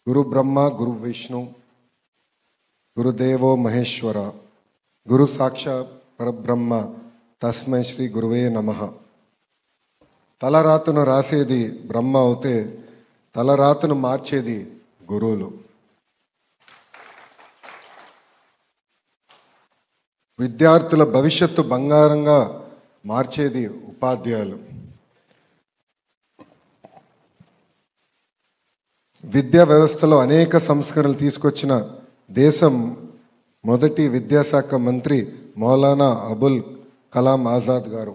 గురు బ్రహ్మ గురు విష్ణు గురుదేవో మహేశ్వర గురు సాక్షాత్ పరబ్రహ్మ తస్మై శ్రీ గురువే నమః. తలరాతను రాసేది బ్రహ్మ అవుతే తలరాతను మార్చేది గురువులు. విద్యార్థుల భవిష్యత్తు బంగారంగా మార్చేది ఉపాధ్యాయులు. విద్యా వ్యవస్థలో అనేక సంస్కరణలు తీసుకొచ్చిన దేశం మొదటి విద్యాశాఖ మంత్రి మౌలానా అబుల్ కలాం ఆజాద్ గారు.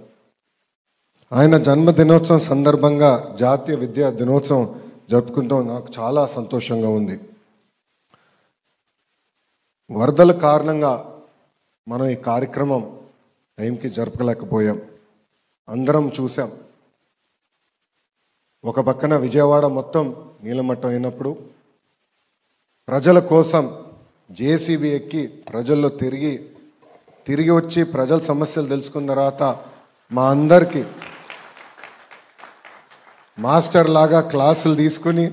ఆయన జన్మదినోత్సవం సందర్భంగా జాతీయ విద్యా దినోత్సవం జరుపుకుంటాం. నాకు చాలా సంతోషంగా ఉంది. వరదల కారణంగా మనం ఈ కార్యక్రమం టైంకి జరపలేకపోయాం. అందరం చూసాం. ఒక పక్కన విజయవాడ మొత్తం నీలమట్టం అయినప్పుడు ప్రజల కోసం జేసీబీ ఎక్కి ప్రజల్లో తిరిగి వచ్చి ప్రజల సమస్యలు తెలుసుకున్న తర్వాత మా అందరికీ మాస్టర్ లాగా క్లాసులు తీసుకుని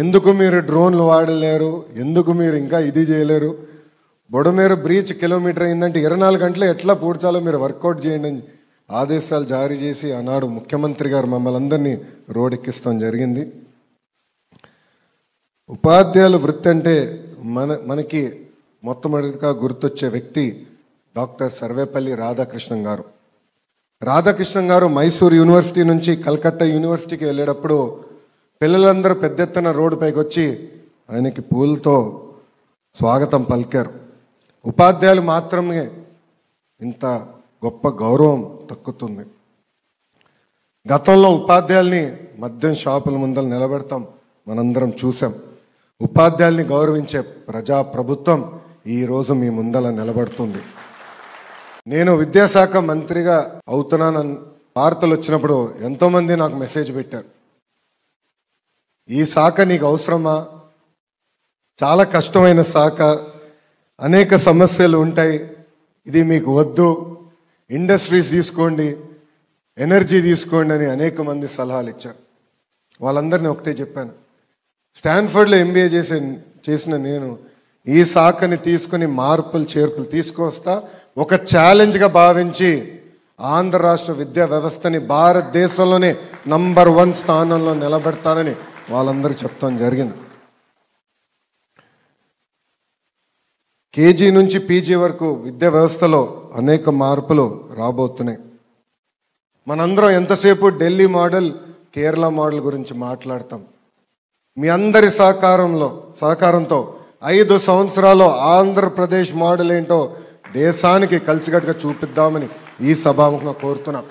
ఎందుకు మీరు డ్రోన్లు వాడలేరు, ఎందుకు మీరు ఇంకా ఇది చేయలేరు, బొడమేరు బ్రీచ్ కిలోమీటర్ అయిందంటే 24 గంటలు ఎట్లా పూడ్చాలో మీరు వర్కౌట్ చేయండి అని ఆదేశాలు జారీ చేసి ఆనాడు ముఖ్యమంత్రి గారు మమ్మల్ని అందరినీ రోడ్డెక్కిస్తాం జరిగింది. ఉపాధ్యాయుల వృత్తి అంటే మనకి మొట్టమొదటిగా గుర్తొచ్చే వ్యక్తి డాక్టర్ సర్వేపల్లి రాధాకృష్ణన్ గారు. రాధాకృష్ణన్ గారు మైసూర్ యూనివర్సిటీ నుంచి కలకత్తా యూనివర్సిటీకి వెళ్ళేటప్పుడు పిల్లలందరూ పెద్ద ఎత్తున రోడ్డు పైకి వచ్చి ఆయనకి పూలతో స్వాగతం పలికారు. ఉపాధ్యాయులు మాత్రమే ఇంత గొప్ప గౌరవం దక్కుతుంది. గతంలో ఉపాధ్యాయుల్ని మద్యం షాపుల ముందర నిలబెడతాం, మనందరం చూసాం. ఉపాధ్యాయుల్ని గౌరవించే ప్రజాప్రభుత్వం ఈరోజు మీ ముందల నిలబడుతుంది. నేను విద్యాశాఖ మంత్రిగా అవుతున్నానని వార్తలు వచ్చినప్పుడు ఎంతోమంది నాకు మెసేజ్ పెట్టారు, ఈ శాఖ నీకు అవసరమా, చాలా కష్టమైన శాఖ, అనేక సమస్యలు ఉంటాయి, ఇది మీకు వద్దు, ఇండస్ట్రీస్ తీసుకోండి, ఎనర్జీ తీసుకోండి అని అనేక మంది సలహాలు ఇచ్చారు. వాళ్ళందరినీ ఒకటే చెప్పాను, స్టాన్ఫర్డ్లో ఎంబీఏ చేసిన నేను ఈ శాఖని తీసుకుని మార్పులు చేర్పులు తీసుకొస్తా, ఒక ఛాలెంజ్గా భావించి ఆంధ్ర రాష్ట్ర విద్యా వ్యవస్థని భారతదేశంలోనే నంబర్ 1 స్థానంలో నిలబెడతానని వాళ్ళందరికీ చెప్తాం జరిగింది. కేజీ నుంచి పీజీ వరకు విద్యా వ్యవస్థలో అనేక మార్పులు రాబోతున్నాయి. మనందరం ఎంతసేపు ఢిల్లీ మోడల్, కేరళ మోడల్ గురించి మాట్లాడతాం. మీ అందరి సహకారంతో 5 సంవత్సరాలు ఆంధ్రప్రదేశ్ మోడల్ ఏంటో దేశానికి కలిసికట్టుగా చూపిద్దామని ఈ సభాముఖంగా కోరుతున్నాం.